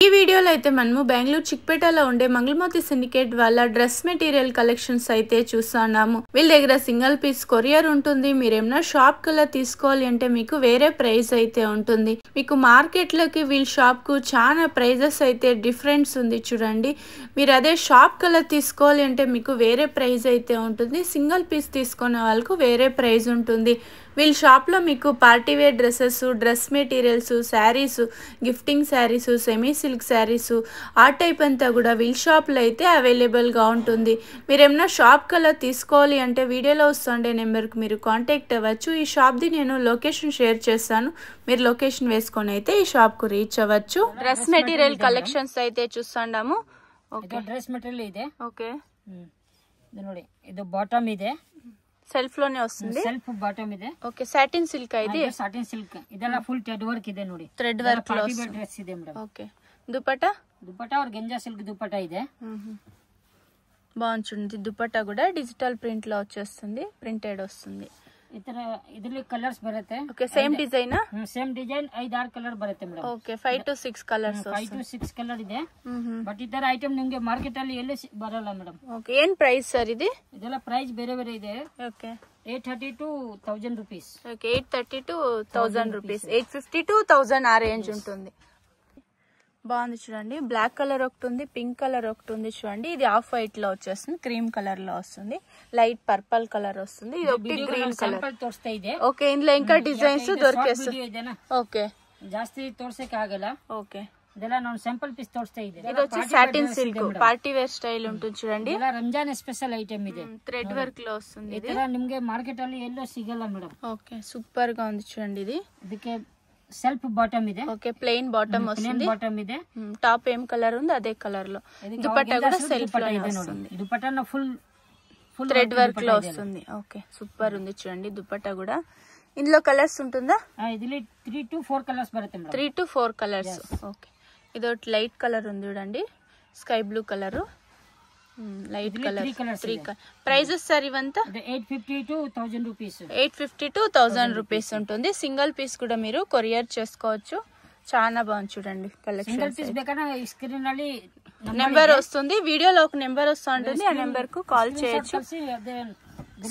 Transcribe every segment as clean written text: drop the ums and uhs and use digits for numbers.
ఈ వీడియోలో అయితే మనము బెంగళూరు చిక్పేటలో ఉండే మంగళమూర్తి సిండికేట్ వాళ్ళ డ్రెస్ మెటీరియల్ కలెక్షన్స్ అయితే చూస్తున్నాము. వీళ్ళ దగ్గర సింగిల్ పీస్ కొరియర్ ఉంటుంది. మీరేమన్నా షాప్ కల్లా తీసుకోవాలి అంటే మీకు వేరే ప్రైస్ అయితే ఉంటుంది. మీకు మార్కెట్లోకి వీళ్ళ షాప్కు చాలా ప్రైజెస్ అయితే డిఫరెన్స్ ఉంది చూడండి. మీరు అదే షాప్ కల్లా తీసుకోవాలి అంటే మీకు వేరే ప్రైస్ అయితే ఉంటుంది. సింగిల్ పీస్ తీసుకునే వాళ్ళకు వేరే ప్రైస్ ఉంటుంది. వీళ్ళ షాప్లో మీకు party wear dresses, dress materials, saris, gifting saris, semi silk saris ఆ టైప్ అంతా కూడా వీళ్ళ షాప్లో అయితే అవైలబుల్గా ఉంటుంది. మీరు ఏమన్నా షాప్ కల్లా తీసుకోవాలి అంటే వీడియోలో వస్తుండే నెంబర్కి మీరు కాంటాక్ట్ అవ్వచ్చు. ఈ షాప్ది నేను లొకేషన్ షేర్ చేస్తాను. మీరు లొకేషన్ వేసుకొని అయితే ఈ షాప్కు రీచ్ అవ్వచ్చు. డ్రెస్ మెటీరియల్ కలెక్షన్స్ అయితే చూస్తున్నాము. ಓಕೆ ಡ್ರೆಸ್ ಮೆಟೀರಿಯಲ್ ಇದೆ. ఓకే ಇದು ನೋಡಿ, ಇದು ಬಾಟಮ್ ಇದೆ, సెల్ఫ్ లోనే వస్తుంది. సెల్ఫ్ బాటమ్ ಇದೆ. ఓకే సాటిన్ సిల్క్ ఇది. సాటిన్ సిల్క్ ಇದೆಲ್ಲ ಫುಲ್ ಥ್ರೆಡ್ ವರ್ಕ್ ಇದೆ ನೋಡಿ. థ్రెడ్ వర్క్ లో డ్రెస్ ಇದೆ ಮೇಡಂ. ఓకే దుపట్టా और గంజా సిల్క్ దుపట్టా ಇದೆ. బాగుంటుంది. దుపట్టా కూడా డిజిటల్ ప్రింట్ లో వచ్చేస్తుంది, ప్రింటెడ్ వస్తుంది. ಇದರಲ್ಲಿ ಕಲರ್ಸ್ ಬರುತ್ತೆ. Okay same design. Same design 5-6 colour ಬರುತ್ತೆ madam. Okay 5 to 6 colours. 5 to 6 colour ಇದೆ. ಬಟ್ ಈ ತರ ಐಟಮ್ ನಿಮಗೆ ಮಾರ್ಕೆಟ್ ಅಲ್ಲಿ ಎಲ್ಲಿ ಬರಲ್ಲ ಮೇಡಂ. ఓకే ఏం ప్రైస్ సార్ ఇది? ಇದೆಲ್ಲ ಪ್ರೈಸ್ ಬೇರೆ ಬೇರೆ ಇದೆ. Okay 830 to 1000 rupees. Okay 830 to 1000 rupees, 850 to 1000 ఆ రేంజ్ ఉంటుంది. బాగుంది చూడండి. బ్లాక్ కలర్ ఒకటి ఉంది, పింక్ కలర్ ఒకటి ఉంది చూడండి. ఇది ఆఫ్ వైట్ లో వచ్చేస్తుంది, క్రీమ్ కలర్ లో వస్తుంది, లైట్ పర్పల్ కలర్ వస్తుంది. ఇది ఒకటి గ్రీన్ కలర్. ఓకే ఇందులో ఇంకా డిజైన్స్ దొరికేస్తుంది. ఓకే ಜಾಸ್ತಿ ತೋರ್ಸಕ್ಕೆ ಆಗಲ್ಲ. ఓకే ಇದೆಲ್ಲ ನಾನು ಸ್ಯಾಂಪಲ್ ಪೀಸ್ ತೋರಿಸ್ತಾ ಇದೆ. ఇది వచ్చి satin silk party wear style ఉంటుంది చూడండి. ಇದೆಲ್ಲ ರಂಜಾನ್ ಸ್ಪೆಷಲ್ ಐಟಮ್ ಇದೆ. థ్రెడ్ వర్క్ లో వస్తుంది. ಈ ತರ ನಿಮಗೆ ಮಾರ್ಕೆಟ್ ಅಲ್ಲಿ ಎಲ್ಲೂ ಸಿಗಲ್ಲ ಮೇಡಂ. ఓకే సూపర్ గా ఉంది చూడండి. ఇది ಇದಕ್ಕೆ సెల్ఫ్ బాటమ్ ಇದೆ. ఓకే ప్లెయిన్ బాటమ్ వస్తుంది. బాటమ్ ಇದೆ. టాప్ ఏం కలర్ ఉంది అదే కలర్ లో. దుపట్టా కూడా సెల్ఫ్ లో వస్తుంది. దుపట్టా ఫుల్ థ్రెడ్ వర్క్ లో వస్తుంది. ఓకే సూపర్ ఉంది చూడండి. దుపట్టా కూడా ఇందులో కలర్స్ ఉంటుందా? ఇది 3 to 4 కలర్స్ బರುತ್ತೆ మేడం. 3 to 4 colours. ఓకే ఇది ఒకటి లైట్ కలర్ ఉంది చూడండి, sky blue colour, light colour. 3 prices sir ఇవంతా 850 to 1000 రూపీస్. 850 to 1000 రూపీస్ ఉంటుంది. సింగిల్ పీస్ కూడా మీరు కొరియర్ చేసుకోవచ్చు. చాలా బాగుంది చూడండి కలెక్షన్. సింగిల్ పీస్ ಬೇಕಾದ್ರೆ స్క్రీన్ ಅಲ್ಲಿ నెంబర్ వస్తుంది, వీడియోలో ఒక నెంబర్ వస్తూ ఉంటుంది. ఆ నెంబర్ కు కాల్ చేయొచ్చు.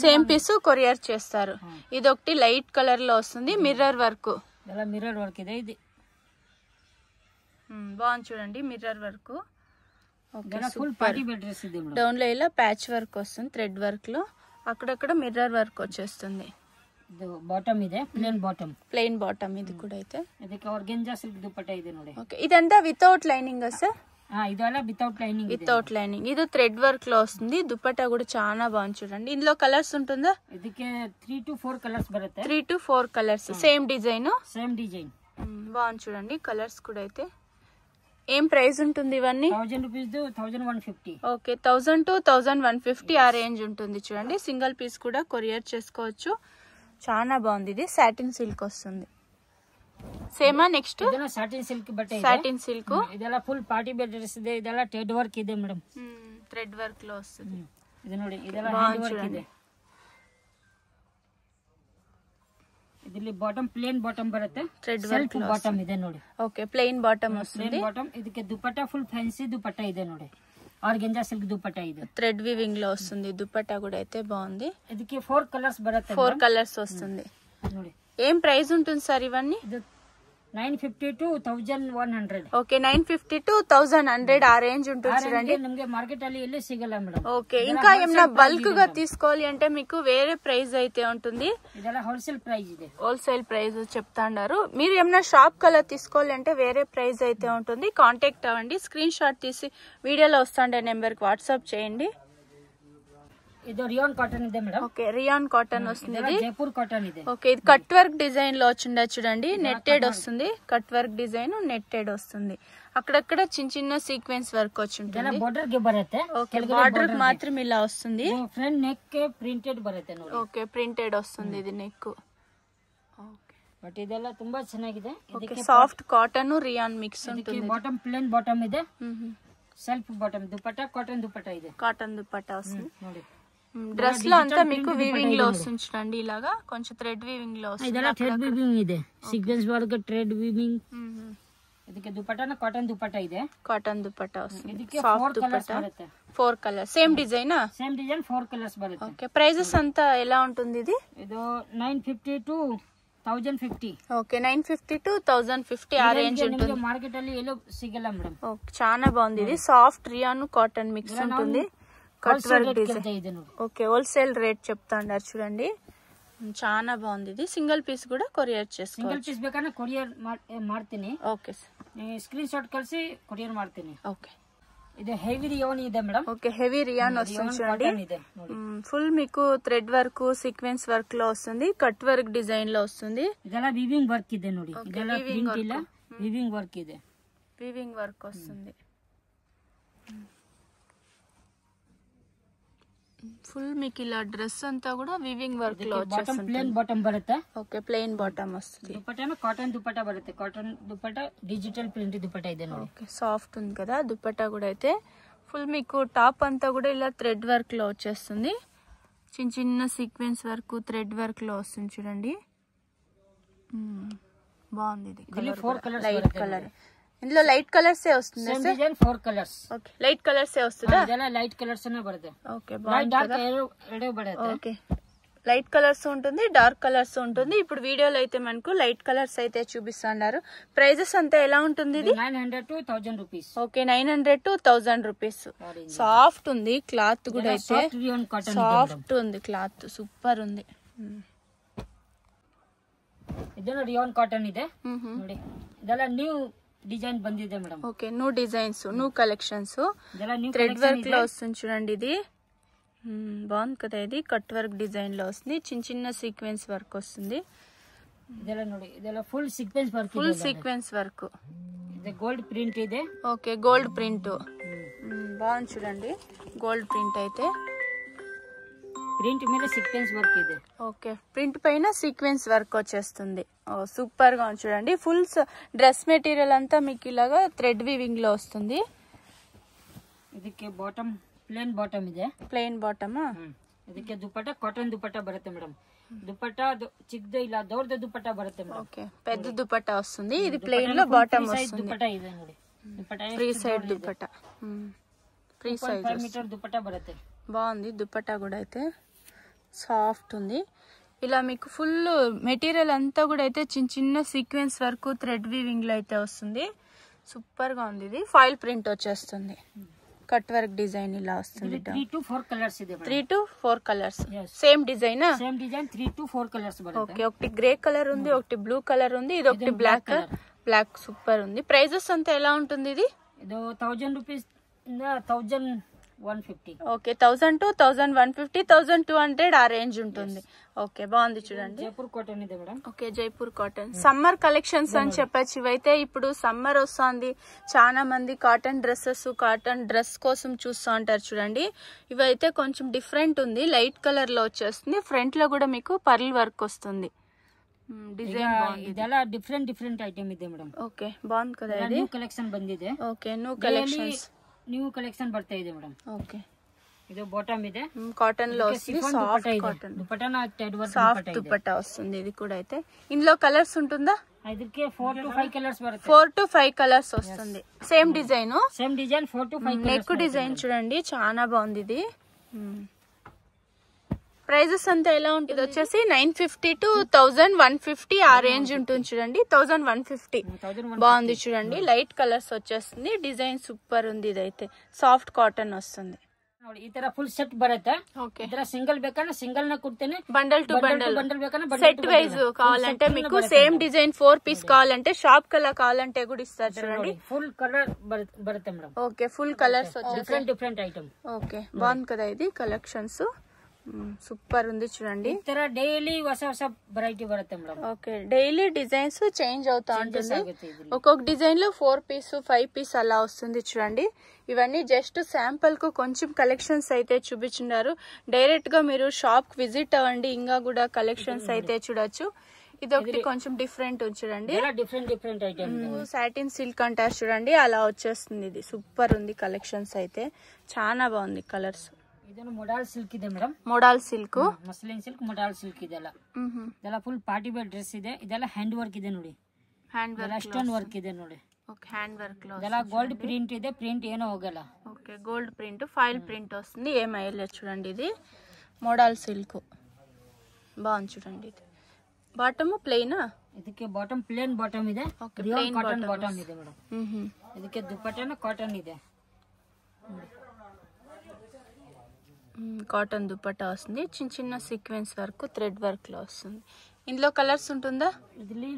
సేమ్ పీస్ కొరియర్ చేస్తారు. ఇది ఒకటి లైట్ కలర్ లో వస్తుంది, మిర్రర్ వర్క్. మిర్రర్ వర్క్ ಇದೆ. ఇది బాగుంది చూడండి మిర్రర్ వర్క్. డౌన్ లో ఇలా ప్యాచ్ వర్క్ వస్తుంది, థ్రెడ్ వర్క్ లో అక్కడక్కడ మిర్రర్ వర్క్ వచ్చేస్తుంది. బాటమ్ ಇದೆ, ప్లెయిన్ బాటమ్. ఇది కూడా అయితే ಇದಕ್ಕೆ ಆರ್ಗಂಜಾ ಸಿಲ್ಕ್ ದುಪಟ್ಟಾ ಇದೆ ನೋಡಿ. ఓకే ఇదంతా వితౌట్ లైనింగ్ సార్? ಇದೆಲ್ಲ వితౌట్ లైనింగ్. Without lining. ఇది థ్రెడ్ వర్క్ లో వస్తుంది. దుపట్టా కూడా చాలా బాగుంది చూడండి. ఇందులో కలర్స్ ఉంటుందా? ಇದಕ್ಕೆ 3 to 4 కలర్స్ బರುತ್ತೆ. 3 to 4 కలర్స్. Same design. బాగుంది చూడండి కలర్స్ కూడా అయితే. ఏం ప్రైస్ ఉంటుంది ఇవన్నీ? 1000 రూపీస్ 1150. ఓకే 1000 to 1150 ఆ రేంజ్ ఉంటుంది చూడండి. సింగిల్ పీస్ కూడా కొరియర్ చేసుకోవచ్చు. చాలా బాగుంది. ఇది సాటిన్ సిల్క్ వస్తుంది. సేమా నెక్స్ట్ సాటిన్ సిల్క్ బట్టే. Satin silk. ಇದೆಲ್ಲ ಫುಲ್ ಪಾರ್ಟಿ ವೇರ್ ಡ್ರೆಸ್ ಇದೆ. ಇದೆಲ್ಲ ಥ್ರೆಡ್ ವರ್ಕ್ ಇದೆ ಮೇಡಂ. థ్రెడ్ వర్క్ లో వస్తుంది. ಇದು ನೋಡಿ, ಇದೆಲ್ಲ ಹ್ಯಾಂಡ್ ವರ್ಕ್ ಇದೆ. ಇದರಲ್ಲಿ ಬಾಟಮ್ ಪ್ಲೇನ್ ಬಾಟಮ್ ಬರುತ್ತೆ. ಥ್ರೆಡ್ ವರ್ಕ್ ಬಾಟಮ್ ಇದೆ ನೋಡಿ. ఓకే ప్లెయిన్ బాటమ్ వస్తుంది. బాటమ్. ಇದಕ್ಕೆ దుపట్టా ఫుల్ ఫ్యాన్సీ దుపట్టా ಇದೆ ನೋಡಿ. ఆర్గంజా సిల్క్ దుపట్టా ಇದೆ. థ్రెడ్ వీవింగ్ లో వస్తుంది. దుపట్టా కూడా అయితే బాగుంది. ಇದಕ್ಕೆ 4 కలర్స్ బರುತ್ತೆ. 4 కలర్స్ వస్తుంది ನೋಡಿ. ఏం ప్రైస్ ఉంటుంది సార్ ఇవన్నీ? 950 to 1100. ఓకే 950 to 1100 ఆ రేంజ్ ఉంటుంది చూడండి. నిಮಗೆ మార్కెట్ ಅಲ್ಲಿ ఎಲ್ಲಿ సిగಲ್ಲ మేడం. ఓకే ఇంకా ఏమైనా బల్క్ గా తీసుకోవాలి అంటే మీకు వేరే ప్రైస్ అయితే ఉంటుంది. ಇದೆಲ್ಲ హోల్సేల్ ప్రైస్ ಇದೆ. హోల్సేల్ ప్రైస్ చెప్తాండారు. మీరు ఏమైనా షాప్ కల్లా తీసుకోవాలి అంటే వేరే ప్రైస్ అయితే ఉంటుంది. కాంటాక్ట్ అవ్వండి. స్క్రీన్ షాట్ తీసి వీడియోలో వస్తుండే నెంబర్ కి వాట్సాప్ చేయండి. ಇದು ರಿಯಾನ್ కాటన్ ಇದೆ మేడం. ఓకే రియాన్ కాటన్ వస్తుంది. ఇది జైపూర్ కాటన్ ಇದೆ. ఓకే ఇది కట్ వర్క్ డిజైన్ లో వచ్చిండే చూడండి. నెట్టెడ్ వస్తుంది. కట్ వర్క్ డిజైన్ నెట్టెడ్ వస్తుంది. అక్కడక్కడ చిన్న చిన్న సీక్వెన్స్ వర్క్ వచ్చి ఉంటుంది. బార్డర్ ಗೆ ಬರುತ್ತೆ. ఓకే బార్డర్ మాత్రం ఇలా వస్తుంది. ఫ్రంట్ నెక్ ಗೆ ಪ್ರಿಂಟೆಡ್ ಬರುತ್ತೆ ನೋಡಿ. ఓకే ప్రింటెడ్ వస్తుంది ఇది నెక్. ఓకే బట్ ಇದೆಲ್ಲ ತುಂಬಾ ಚೆನ್ನಾಗಿದೆ. Okay soft cotton rayon mix ఉంటుంది. బాటమ్ ప్లేన్ బాటమ్ ಇದೆ. Self bottom dupatta cotton dupatta ಇದೆ. కాటన్ దుపట్టా వస్తుంది ನೋಡಿ. డ్రెస్ లో అంతా మీకు వీవింగ్ లో వస్తుంది చూడండి. ఇలాగా కొంచెం థ్రెడ్ వీవింగ్ లో వస్తుంది. ಇದೆಲ್ಲ ಥ್ರೆಡ್ ವೀವಿಂಗ್ ಇದೆ. ಸೀಕ್ವೆನ್ಸ್ ವರ್ಕ್ ಥ್ರೆಡ್ ವೀವಿಂಗ್ ಇದಕ್ಕೆ ದುಪಟ್ಟಾನ ಕಾಟನ್ ದುಪಟ್ಟ ಇದೆ. ಕಾಟನ್ ದುಪಟ್ಟ ವస్తుంది. ಇದಕ್ಕೆ 4 ಕಲರ್ಸ್ ಬರುತ್ತೆ. 4 colour same design. Same design 4 colours బರುತ್ತೆ. ఓకే ప్రైజెస్ అంతా ఎలా ఉంటుంది ఇది? ఇది 950 to 1050. ఓకే 950 to 1050 ఆ రేంజ్ ఉంటుంది. ನಿಮಗೆ మార్కెట్ ಅಲ್ಲಿ ಎಲ್ಲೂ ಸಿಗಲ್ಲ ಮೇಡಂ. ఓకే చాలా బాగుంది ఇది. సాఫ్ట్ రియాన్ కాటన్ మిక్స్ ఉంటుంది. Cut work design. Okay wholesale rate చెప్తా ఉన్నారు చూడండి. చాలా బాగుంది ఇది. సింగిల్ పీస్ కూడా కొరియర్ చేసుకోవచ్చు. సింగిల్ పీస్ ಬೇಕಾದ್ರೆ కొరియర్ ಮಾಡ್ತೀನಿ. ఓకే స్క్రీన్ షాట్ కలిసి కొరియర్ ಮಾಡ್ತೀನಿ. ఓకే ఇది హెవీ రియాన్ ಇದೆ మేడం. ఓకే హెవీ రియాన్ వస్తుంది చూడండి. ఫుల్ మీకు థ్రెడ్ వర్క్ సీక్వెన్స్ వర్క్ లో వస్తుంది. కట్ వర్క్ డిజైన్ లో వస్తుంది. ಇದೆಲ್ಲ ವೀವಿಂಗ್ ವರ್ಕ್ ಇದೆ ನೋಡಿ. ಇದೆಲ್ಲ ಪ್ರಿಂಟ್ ಇಲ್ಲ, ವೀವಿಂಗ್ ವರ್ಕ್ ಇದೆ. ವೀವಿಂಗ್ ವರ್ಕ್ వస్తుంది. ఫుల్ మీకు ఇలా డ్రెస్ అంతా కూడా వీవింగ్ వర్క్ లో వచ్చేస్తుంది. ప్లేన్ బాటమ్ బರುತ್ತೆ. ఓకే ప్లేన్ బాటమ్ వస్తుంది. దుపట్టాన కాటన్ దుపట్టా బರುತ್ತೆ. Cotton dupatta digital print dupatta ಇದೆ ನೋಡಿ. ఓకే సాఫ్ట్ ఉంది కదా దుపట్టా కూడా. అయితే ఫుల్ మీకు టాప్ అంతా కూడా ఇలా థ్రెడ్ వర్క్ లో వచ్చేస్తుంది. చిన్న చిన్న సీక్వెన్స్ వర్క్ థ్రెడ్ వర్క్ లో వస్తుంది చూడండి. బాగుంది ఇది. Light colour. ఇందులో లైట్ కలర్స్ వస్తుంది. Same design 4 colours. Okay light colours వస్తుందా? ಇದೆಲ್ಲ ಲೈಟ್ ಕಲರ್ಸ್ ನೇ ಬರುತ್ತೆ. ఓకే బాగుంది కదా. ಎರಡೇ ಬರುತ್ತೆ. ఓకే లైట్ కలర్స్ ఉంటుంది, డార్క్ కలర్స్ ఉంటుంది. ఇప్పుడు వీడియోలో అయితే మనకు లైట్ కలర్స్ అయితే చూపిస్తున్నారు. ప్రైజెస్ అంతా ఎలా ఉంటుంది ఇది? 900 to 1000 rupees. Okay 900 to 1000 rupees. Soft ఉంది క్లాత్ కూడా. అయితే సాఫ్ట్ ఉంది క్లాత్, సూపర్ ఉంది. ಇದೆಲ್ಲ ರಿಯಾನ್ ಕಾಟನ್ ಇದೆ ನೋಡಿ. ಇದೆಲ್ಲ ನ್ಯೂ డిజైన్ బందిదే madam. Okay new designs, new collections. Thread work లో వస్తుంది చూడండి ఇది. బాగుంది కదా ఇది. కట్ వర్క్ డిజైన్ లో వస్తుంది. చిన్న చిన్న సీక్వెన్స్ వర్క్ వస్తుంది. ಇದೆಲ್ಲ ನೋಡಿ. ಇದೆಲ್ಲ full sequence work. Full sequence work. ఇది గోల్డ్ ప్రింట్ ಇದೆ. ఓకే గోల్డ్ ప్రింట్ బాగుంది చూడండి. గోల్డ్ ప్రింట్ అయితే ప్రింట్ మీద సీక్వెన్స్ వర్క్ ಇದೆ. ఓకే ప్రింట్ పైన సీక్వెన్స్ వర్క్ వచ్చేస్తుంది. సూపర్ గా ఉంది చూడండి. ఫుల్ డ్రెస్ మెటీరియల్ అంతా మీకు ఇలాగా థ్రెడ్ వీవింగ్ లో వస్తుంది. ಇದಕ್ಕೆ ಬಾಟಮ್ ಪ್ಲೇನ್ ಬಾಟಮ್ ಇದೆ. Plain bottom. ಇದಕ್ಕೆ ದುಪಟ್ಟ ಕಾಟನ್ ದುಪಟ್ಟ ಬರುತ್ತೆ ಮೇಡಂ. ದುಪಟ್ಟ ಚಿಕ್ಕದು ಇಲ್ಲ ದೊಡ್ಡದು ದುಪಟ್ಟ ಬರುತ್ತೆ ಮೇಡಂ. ఓకే పెద్ద దుపట్టా వస్తుంది. ఇది ప్లెయిన్ లో బాటమ్ వస్తుంది. దుపట్ట ಇದೆ ನೋಡಿ. Dupatta free side dupatta. Free size 5 metre dupatta బರುತ್ತೆ. బాగుంది దుపట్టా కూడా. అయితే సాఫ్ట్ ఉంది. ఇలా మీకు ఫుల్ మెటీరియల్ అంతా కూడా అయితే చిన్న చిన్న సీక్వెన్స్ వర్క్ థ్రెడ్ వీవింగ్ లో అయితే వస్తుంది. సూపర్ గా ఉంది ఇది. ఫాయిల్ ప్రింట్ వచ్చేస్తుంది. కట్ వర్క్ డిజైన్ ఇలా వస్తుంది. 3 to 4 కలర్స్ ಇದೆ. 3 to 4 colours. Same design. Same design 3 to 4 colours బರುತ್ತೆ. ఓకే ఒకటి గ్రే కలర్ ఉంది, ఒకటి బ్లూ కలర్ ఉంది, ఇది ఒకటి బ్లాక్ కలర్. బ్లాక్ సూపర్ ఉంది. ప్రైజెస్ అంతా ఎలా ఉంటుంది ఇది? ఇది 1000 రూపీస్ ఇంద 1150. ఓకే 1000 to 1150, 1200 ఆ రేంజ్ ఉంటుంది. ఓకే బాగుంది చూడండి. జైపూర్ కాటన్ ಇದೆ madam. Okay Jaipur cotton summer collections అని చెప్పచ్చు. ఇవైతే ఇప్పుడు సమ్మర్ వస్తుంది. చాలా మంది కాటన్ డ్రెస్సెస్, కాటన్ డ్రెస్ కోసం చూస్తూ ఉంటారు చూడండి. ఇవైతే కొంచెం డిఫరెంట్ ఉంది. లైట్ కలర్ లో వచ్చేస్తుంది. ఫ్రంట్ లో కూడా మీకు పర్ల్ వర్క్ వస్తుంది. డిజైన్ ಇದೆಲ್ಲ ಡಿಫರೆಂಟ್ ಐಟಮ್ ಇದೆ ಮೇಡಂ. ఓకే బాగుంది కదా ఇది. న్యూ కలెక్షన్ ಬಂದಿದೆ. Okay new collections. New collection ಬರ್ತಾ ಇದೆ ಮೇಡಂ. ఓకే ಇದು బాటమ్ ಇದೆ. కాటన్ లో వస్తుంది. సాఫ్ట్ కాటన్ దుపట్టాన థ్రెడ్ వర్క్ సాఫ్ట్ దుపట్టా వస్తుంది. ఇది కూడా అయితే ఇందులో కలర్స్ ఉంటుందా? ಇದಕ್ಕೆ 4 to 5 కలర్స్ బರುತ್ತೆ. 4 to 5 కలర్స్ వస్తుంది. Same design. Same design 4 to 5 neck design చూడండి చాలా బాగుంది ఇది. ప్రైజెస్ అంతా ఎలా ఉంటుంది? వచ్చేసి 950 to 1150 ఆ రేంజ్ ఉంటుంది చూడండి. 1150 బాగుంది చూడండి. లైట్ కలర్స్ వచ్చేస్తుంది. డిజైన్ సూపర్ ఉంది. ఇదైతే సాఫ్ట్ కాటన్ వస్తుంది. ಈ ತರ ಫುಲ್ ಸೆಟ್ ಬರುತ್ತೆ. ఓకే ಇದರ సింగిల్ ಬೇಕಂದ್ರೆ సింగిల్ ನ ಕೊಡ್ತೇನೆ. బండల్ టు బండల్ ಬೇಕಂದ್ರೆ సెట్ వైజ్ కావాలంటే మీకు సేమ్ డిజైన్ 4 పీస్ కావాలంటే షాప్ కలర్ కావాలంటే కూడా ఇస్తారు చూడండి. ఫుల్ కలర్ బರುತ್ತೆ madam. Okay full colours different item. Okay బాగుంది కదా ఇది కలెక్షన్స్. సూపర్ ఉంది చూడండి. ఈ ತರ డైలీ ಹೊಸ వెరైటీ బರುತ್ತೆ madam. Okay daily designs change అవుతా ఉంటుంది. ఒక్కొక్క డిజైన్ లో 4 పీస్ 5 పీస్ అలా వస్తుంది చూడండి. ఇవన్నీ జస్ట్ శాంపుల్ కు కొంచెం కలెక్షన్స్ అయితే చూపించున్నారు. డైరెక్ట్ గా మీరు షాప్ కి విజిట్ అవ్వండి. ఇంకా కూడా కలెక్షన్స్ అయితే చూడొచ్చు. ఇది ఒకటి కొంచెం డిఫరెంట్ చూడండి. Different item. సాటిన్ సిల్క్ అంటారు చూడండి అలా వచ్చేస్తుంది. ఇది సూపర్ ఉంది కలెక్షన్స్ అయితే. చాలా బాగుంది కలర్స్. ಇದನ್ನು ಮೊಡಾಲ್ ಸಿಲ್ಕ್ ಇದೆ madam. Modal silk muslin silk modal silk ಇದೆಲ್ಲ. ಇದೆಲ್ಲ ಫುಲ್ ಪಾರ್ಟಿ ವೇರ್ ಡ್ರೆಸ್ ಇದೆ. ಇದೆಲ್ಲ ಹ್ಯಾಂಡ್ ವರ್ಕ್ ಇದೆ ನೋಡಿ. ಹ್ಯಾಂಡ್ ವರ್ಕ್ ಸ್ಟೋನ್ ವರ್ಕ್ ಇದೆ ನೋಡಿ. ఓకే హ్యాండ్ వర్క్ లో ಇದೆಲ್ಲ ಗೋಲ್ಡ್ ಪ್ರಿಂಟ್ ಇದೆ, ಪ್ರಿಂಟ್ ಏನೋ ಹೋಗಲ್ಲ. Okay gold print file print వస్తుంది, ఏమైలేదు చూడండి. ఇది మోడల్ సిల్క్ బాగుంది చూడండి. ఇది బాటమ్ ప్లెయినా? ಇದಕ್ಕೆ ಬಾಟಮ್ ಪ್ಲೇನ್ ಬಾಟಮ್ ಇದೆ, ರಿಯಾನ್ ಕಾಟನ್ ಬಾಟಮ್ ಇದೆ ಮೇಡಮ್. ಇದಕ್ಕೆ ದುಪ್ಪಟ್ಟನ ಕಾಟನ್ ಇದೆ, కాటన్ దుపట్టా వస్తుంది. చిన్న చిన్న సీక్వెన్స్ వర్క్ థ్రెడ్ వర్క్ లో వస్తుంది. ఇందులో కలర్స్ ఉంటుందా? ಇದರಲ್ಲಿ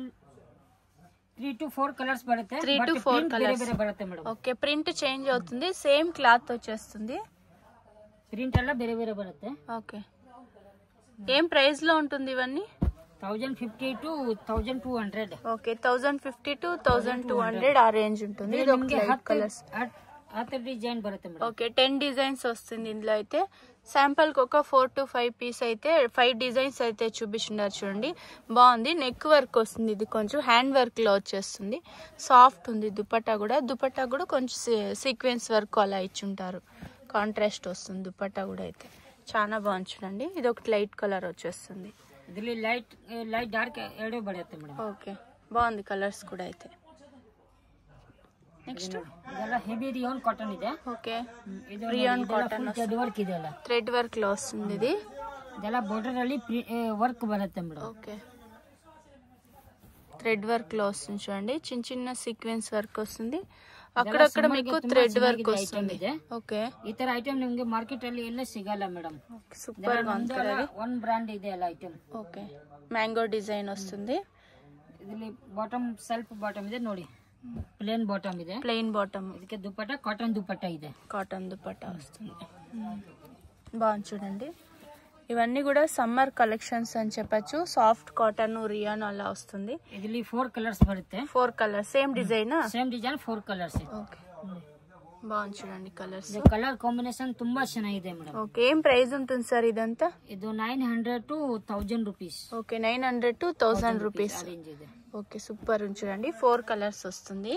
3 to 4 కలర్స్ బರುತ್ತೆ. 3 to 4 కలర్స్ బರುತ್ತೆ మేడం. ఓకే ప్రింట్ చేంజ్ అవుతుంది, సేమ్ క్లాత్ వచ్చేస్తుంది. ప్రింట్ అలా ಬೇರೆ ಬೇರೆ బರುತ್ತೆ. ఓకే ఏం ప్రైస్ లో ఉంటుంది ఇవన్నీ? 1050 to 1200. ఓకే 1050 to 1200 ఆ రేంజ్ ఉంటుంది. ఇది ఒక లైట్ కలర్స్ డిజైన్ బರುತ್ತೆ మేడం. ఓకే 10 డిజైన్స్ వస్తుంది ఇందులో. అయితే శాంపుల్ కి ఒక 4 to 5 పీస్ అయితే 5 డిజైన్స్ అయితే చూపిస్తున్నారు చూడండి. బాగుంది, నెక్ వర్క్ వస్తుంది. ఇది కొంచెం హ్యాండ్ వర్క్ లో వచ్చేస్తుంది, సాఫ్ట్ ఉంది. దుపట్టా కూడా కొంచెం సీక్వెన్స్ వర్క్ అలా ఇచ్చుంటారు, కాంట్రాస్ట్ వస్తుంది దుపట్టా కూడా. అయితే చాలా బాగుంది చూడండి. ఇది ఒకటి లైట్ కలర్ వచ్చేస్తుంది. ಇದರಲ್ಲಿ ಲೈಟ್ ಡಾರ್ಕ್ ಎರಡು ಬರುತ್ತೆ ಮೇಡಮ್. ఓకే బాగుంది కలర్స్ కూడా. అయితే నెక్స్ట్ ಇದೆಲ್ಲ ಹೆವಿ ರಿಯಾನ್ కాటన్ ಇದೆ. Okay rayon cotton thread work ಇದೆ ಅಲ್ಲ, థ్రెడ్ వర్క్ లో వస్తుంది. ఇది ಇದೆಲ್ಲ ಬಾರ್ಡರ್ ಅಲ್ಲಿ ವರ್ಕ್ ಬರುತ್ತೆ ಮೇಡಮ್. ఓకే థ్రెడ్ వర్క్ లో వస్తుంది చూడండి. చిన్న చిన్న సీక్వెన్స్ వర్క్ వస్తుంది, అక్కడక్కడ మీకు థ్రెడ్ వర్క్ వస్తుంది. ఓకే ಈ ತರ ಐಟಮ್ ನಿಮಗೆ ಮಾರ್ಕೆಟ್ ಅಲ್ಲಿ ಎಲ್ಲ ಸಿಗಲ್ಲ ಮೇಡಮ್. సూపర్ గా ఉంది కదా. ಒನ್ ಬ್ರಾಂಡ್ ಇದೆ ಅಲ್ಲ ಐಟಮ್. ఓకే మ్యాంగో డిజైన్ వస్తుంది. ಇದರಲ್ಲಿ ಬಾಟಮ್ ಸೆಲ್ಫ್ ಬಾಟಮ್ ಇದೆ ನೋಡಿ, ప్లేన్ బాటమ్ ಇದೆ, ప్లెయిన్ బాటమ్. ಇದಕ್ಕೆ దుపట్టా కాటన్ దుపట్టా ಇದೆ, కాటన్ దుపట్టా వస్తుంది. బాగుంది చూడండి. ఇవన్నీ కూడా సమ్మర్ కలెక్షన్స్ అని చెప్పచ్చు. సాఫ్ట్ కాటన్ రియాన్ అలా వస్తుంది. ಇದರಲ್ಲಿ 4 కలర్స్ బರುತ್ತೆ. 4 colours same design. Same design 4 colours. Okay బాగుంది చూడండి కలర్స్. కలర్ కాంబినేషన్ ತುಂಬಾ ಚೆನ್ನಾಗಿದೆ ಮೇಡಮ್. ఓకే ఏం ప్రైస్ ఉంటుంది సార్ ఇదంతా? ಇದು 900 to 1000 rupees. Okay 900 to 1000 rupees. Range ಇದೆ. ఓకే సూపర్ చూడండి. 4 కలర్స్ వస్తుంది.